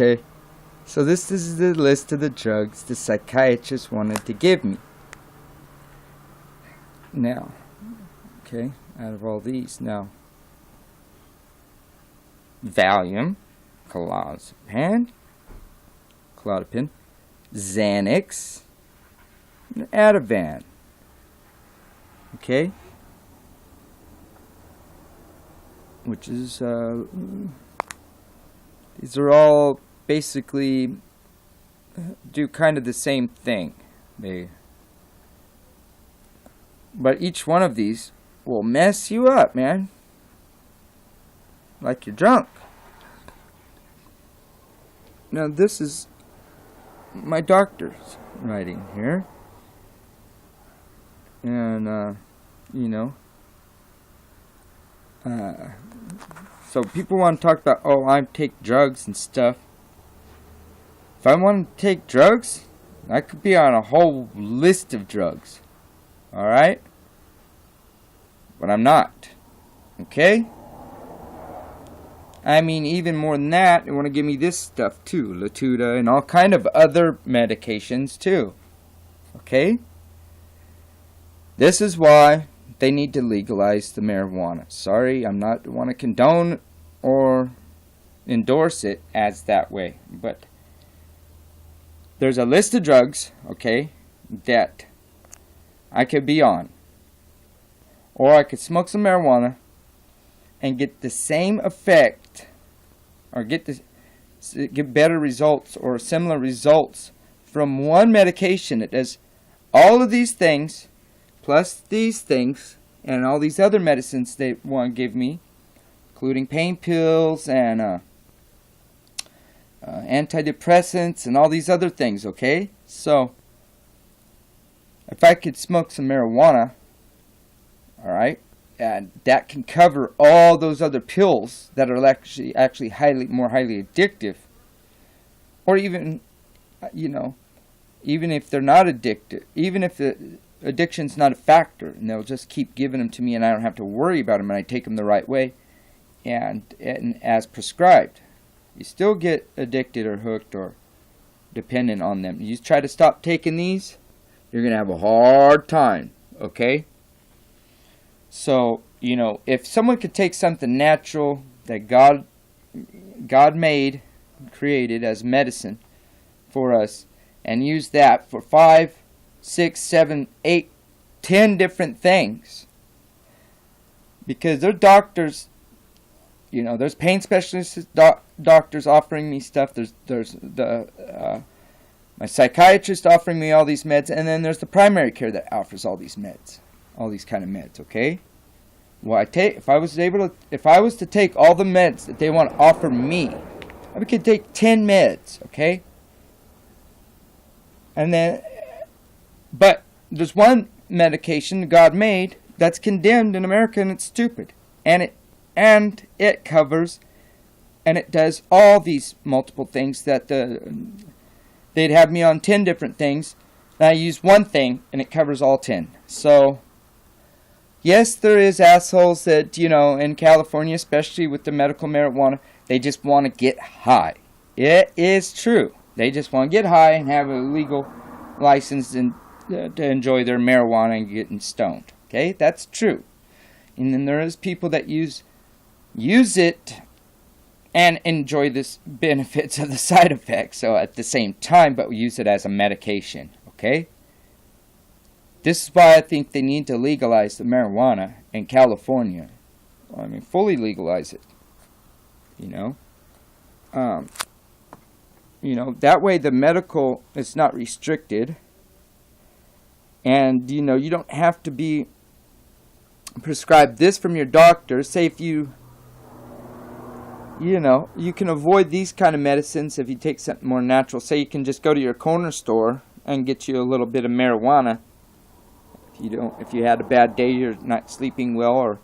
Okay, so this is the list of the drugs the psychiatrist wanted to give me. Now, okay, out of all these, now, Valium, clozapine, Xanax, and Ativan. Okay? Which is, these are all basically do kind of the same thing. But each one of these will mess you up, man. Like you're drunk. Now this is my doctor's writing here. And, so people want to talk about, oh, I take drugs and stuff. If I want to take drugs, I could be on a whole list of drugs. Alright? But I'm not. Okay? I mean, even more than that, they want to give me this stuff too. Latuda and all kind of other medications too. Okay? This is why they need to legalize the marijuana. Sorry, I'm not want to condone or endorse it as that way. But there's a list of drugs, okay, that I could be on. Or I could smoke some marijuana and get the same effect, or get better results or similar results from one medication that does all of these things, plus these things, and all these other medicines they want to give me, including pain pills and antidepressants and all these other things, okay? So, if I could smoke some marijuana, alright, and that can cover all those other pills that are actually more highly addictive, or even, even if they're not addictive, even if the addiction's not a factor, and they'll just keep giving them to me and I don't have to worry about them and I take them the right way and as prescribed. You still get addicted or hooked or dependent on them. You try to stop taking these, you're going to have a hard time, okay? So, if someone could take something natural that God made, created as medicine for us, and use that for 5, 6, 7, 8, 10 different things. Because their doctors, there's pain specialists, doctors offering me stuff. There's my psychiatrist offering me all these meds, and then there's the primary care that offers all these meds, all these kind of meds. Okay. Well, if I was to take all the meds that they want to offer me, I could take 10 meds. Okay. And then, but there's one medication God made that's condemned in America, and it's stupid, and it covers, and it does all these multiple things that they'd have me on 10 different things, and I use one thing and it covers all 10. So yes, there is assholes that, in California, especially with the medical marijuana, they just want to get high. It is true. They just want to get high and have a legal license and to enjoy their marijuana and getting stoned. Okay, that's true. And then there is people that use it and enjoy the benefits of the side effects. So at the same time, but we use it as a medication. Okay. This is why I think they need to legalize the marijuana in California. I mean, fully legalize it. That way the medical is not restricted. And, you don't have to be prescribed this from your doctor. Say if you can avoid these kind of medicines if you take something more natural. Say you can just go to your corner store and get you a little bit of marijuana. If you had a bad day, you're not sleeping well, or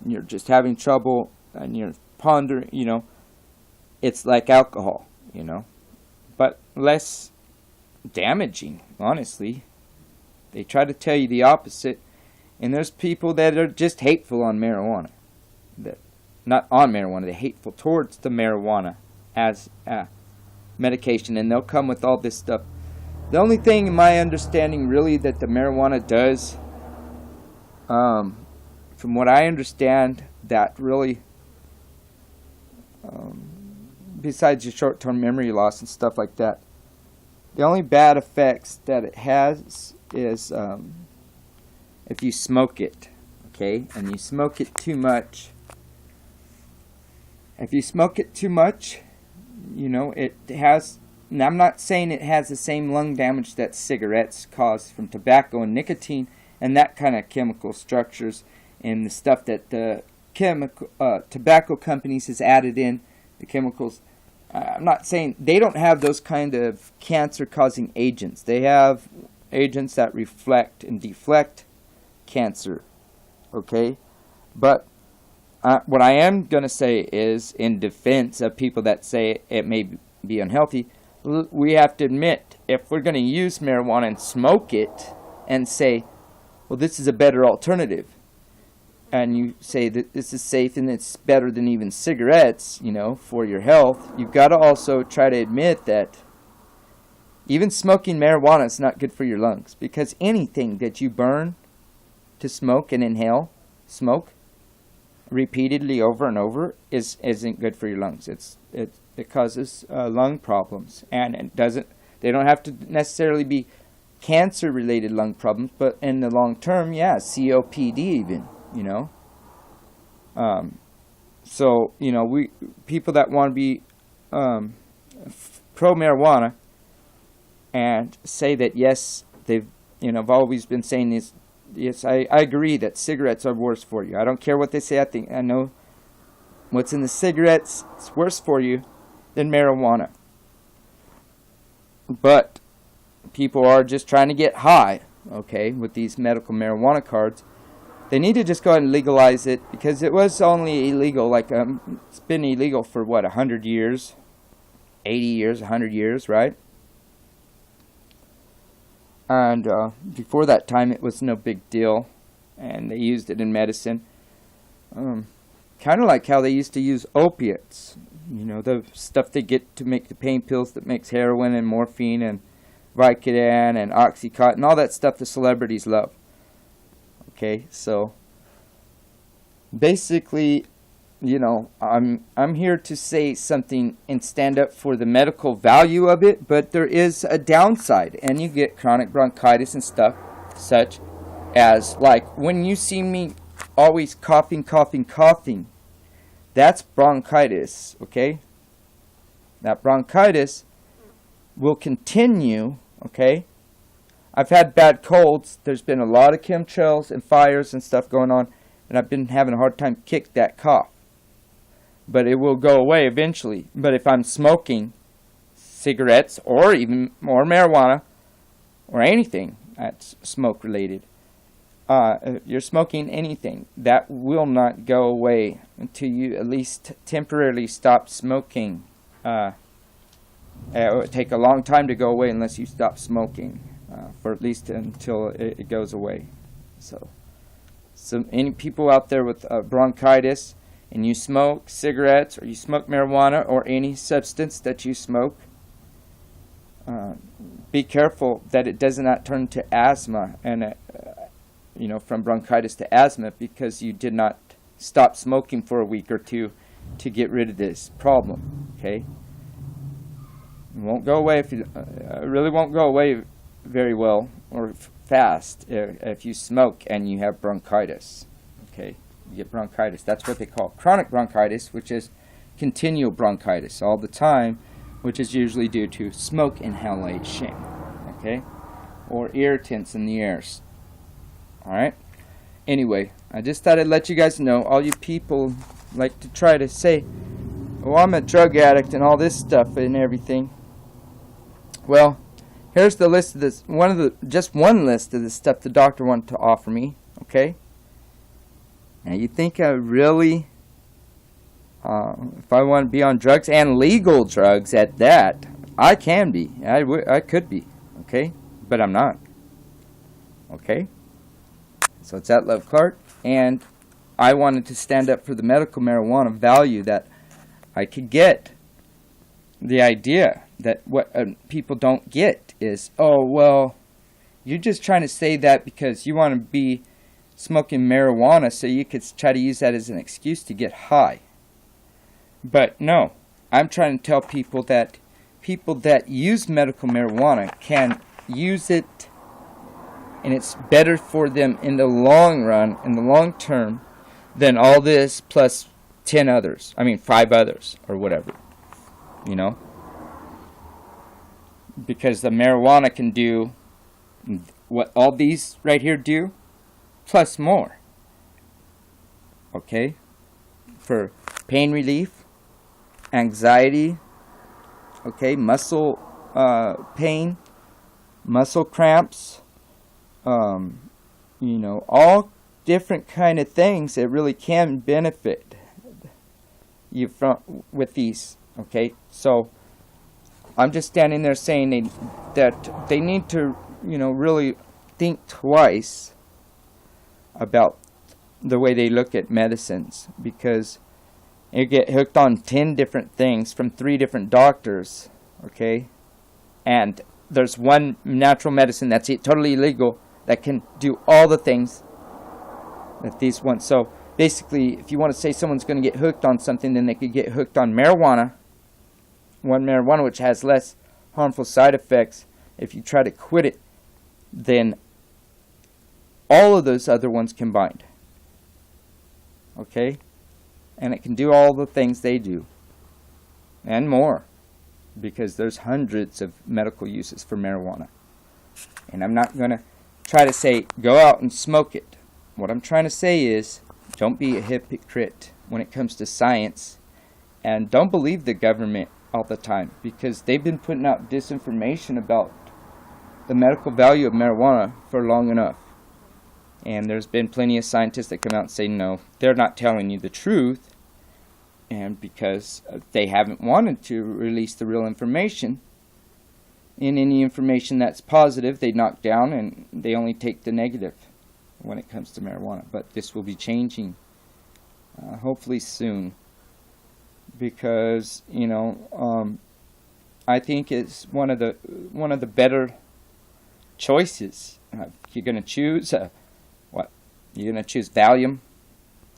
you're just having trouble and you're pondering, it's like alcohol, but less damaging, honestly. They try to tell you the opposite, and there's people that are just hateful on marijuana. That not on marijuana, they're hateful towards the marijuana as medication, and they'll come with all this stuff. The only thing in my understanding really that the marijuana does, from what I understand, that really, besides your short-term memory loss and stuff like that, the only bad effects that it has is if you smoke it, okay, and you smoke it too much. If you smoke it too much, you know, it has, and I'm not saying it has the same lung damage that cigarettes cause from tobacco and nicotine and that kind of chemical structures and the stuff that the tobacco companies has added in, the chemicals. I'm not saying they don't have those kind of cancer-causing agents. They have agents that reflect and deflect cancer, okay? But what I am going to say is, in defense of people that say it may be unhealthy, we have to admit, if we're going to use marijuana and smoke it and say, well, this is a better alternative, and you say that this is safe and it's better than even cigarettes, you know, for your health, you've got to also try to admit that even smoking marijuana is not good for your lungs, because anything that you burn to smoke and inhale, smoke repeatedly over and over isn't good for your lungs. It causes lung problems, and it doesn't. They don't have to necessarily be cancer-related lung problems, but in the long term, yeah, COPD even. You know, so you know, people that want to be pro marijuana and say that yes, they've, you know, I've always been saying this. Yes, I agree that cigarettes are worse for you. I don't care what they say. I know what's in the cigarettes. It's worse for you than marijuana. But people are just trying to get high, okay, with these medical marijuana cards. They need to just go ahead and legalize it, because it was only illegal, like, it's been illegal for, what, 100 years? 80 years, 100 years, right? And before that time, it was no big deal, and they used it in medicine. Kind of like how they used to use opiates. You know, the stuff they get to make the pain pills that makes heroin and morphine and Vicodin and Oxycontin, all that stuff the celebrities love. Okay, so basically, you know, I'm here to say something and stand up for the medical value of it, but there is a downside, and you get chronic bronchitis and stuff, such as, like, when you see me always coughing, that's bronchitis, okay? That bronchitis will continue, okay? I've had bad colds. There's been a lot of chemtrails and fires and stuff going on, and I've been having a hard time kick that cough. But it will go away eventually. But if I'm smoking cigarettes or even more marijuana or anything that's smoke related, if you're smoking anything, that will not go away until you at least temporarily stop smoking. It will take a long time to go away unless you stop smoking. For at least until it goes away. So any people out there with bronchitis, and you smoke cigarettes or you smoke marijuana or any substance that you smoke, be careful that it does not turn to asthma, and you know, from bronchitis to asthma, because you did not stop smoking for a week or two to get rid of this problem. Okay, it won't go away if you really won't go away very well or fast if you smoke and you have bronchitis. Okay, you get bronchitis. That's what they call chronic bronchitis, which is continual bronchitis all the time, which is usually due to smoke inhalation, okay, or irritants in the air. All right. Anyway, I just thought I'd let you guys know. All you people like to try to say, "Oh, I'm a drug addict" and all this stuff and everything. Well, here's the list of this. Just one list of the stuff the doctor wanted to offer me. Okay. Now you think I really, if I want to be on drugs and legal drugs at that, I can be. I could be. Okay, but I'm not. Okay. So it's at Love Clark, and I wanted to stand up for the medical marijuana value that I could get. The idea that what people don't get is, oh, well, you're just trying to say that because you want to be smoking marijuana so you could try to use that as an excuse to get high. But no, I'm trying to tell people that use medical marijuana can use it, and it's better for them in the long run, in the long term, than all this plus 5 others, or whatever, you know? Because the marijuana can do what all these right here do, plus more. Okay? For pain relief, anxiety, okay, muscle pain, muscle cramps, you know, all different kind of things that really can benefit you with these. Okay, so I'm just standing there saying that they need to, you know, really think twice about the way they look at medicines, because you get hooked on 10 different things from 3 different doctors, okay, and there's one natural medicine that's totally illegal that can do all the things that these ones. So basically, if you want to say someone's going to get hooked on something, then they could get hooked on marijuana, which has less harmful side effects if you try to quit it than all of those other ones combined. Okay? And it can do all the things they do and more, because there's hundreds of medical uses for marijuana. And I'm not going to try to say go out and smoke it. What I'm trying to say is, don't be a hypocrite when it comes to science, and don't believe the government all the time, because they've been putting out disinformation about the medical value of marijuana for long enough. And there's been plenty of scientists that come out and say, no, they're not telling you the truth, and because they haven't wanted to release the real information. And any information that's positive, they knock down, and they only take the negative when it comes to marijuana. But this will be changing, hopefully soon, because, you know, I think it's one of the better choices. You're going to choose what? You're going to choose Valium,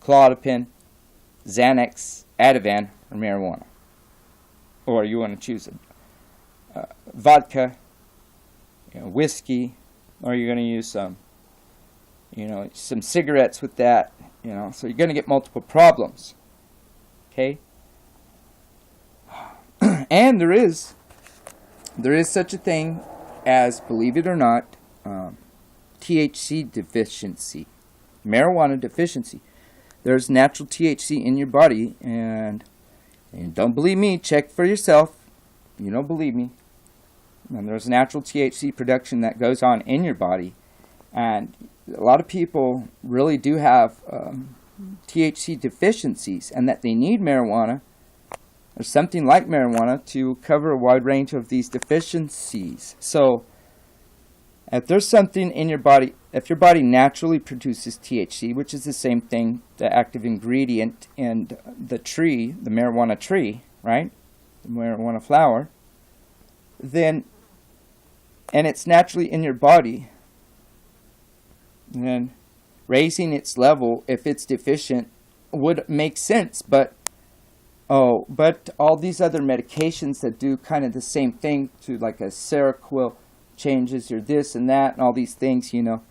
Klonopin, Xanax, Ativan, or marijuana, or you want to choose vodka, you know, whiskey, or you're going to use some, you know, some cigarettes with that, you know. So you're going to get multiple problems. Okay. And there is such a thing as, believe it or not, THC deficiency, marijuana deficiency. There's natural THC in your body, and don't believe me, check for yourself. You don't believe me. And there's natural THC production that goes on in your body, and a lot of people really do have THC deficiencies, and that they need marijuana or something like marijuana to cover a wide range of these deficiencies. So if there's something in your body, if your body naturally produces THC, which is the same thing, the active ingredient in the tree, the marijuana tree, right? The marijuana flower, then, and it's naturally in your body, then raising its level, if it's deficient, would make sense. But all these other medications that do kind of the same thing, to like a Seroquel changes your this and that and all these things, you know,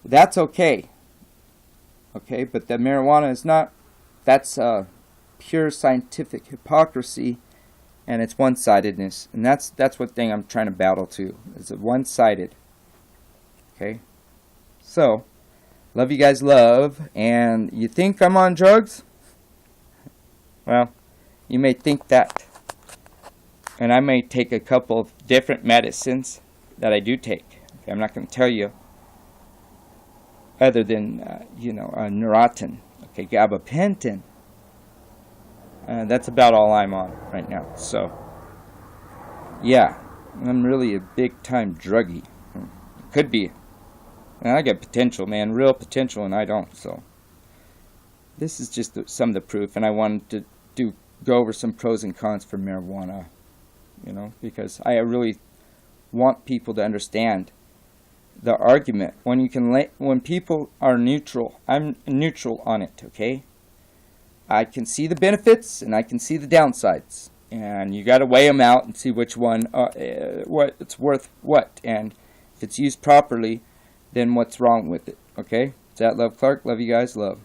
that's okay. Okay, but the marijuana is not. That's pure scientific hypocrisy, and it's one-sidedness, and that's what thing I'm trying to battle too. Is it one-sided? Okay, so love you guys, love, and you think I'm on drugs? Well, you may think that, and I may take a couple of different medicines that I do take. Okay, I'm not going to tell you other than you know, Neurontin, okay, gabapentin. That's about all I'm on right now. So yeah, I'm really a big time druggie. Could be. And I got potential, man, real potential, and I don't. So this is just some of the proof, and I wanted to go over some pros and cons for marijuana, you know, because I really want people to understand the argument. When people are neutral, I'm neutral on it, okay? I can see the benefits and I can see the downsides, and you got to weigh them out and see which one, what it's worth what, and if it's used properly, then what's wrong with it, okay? It's at Love Clark. Love you guys. Love.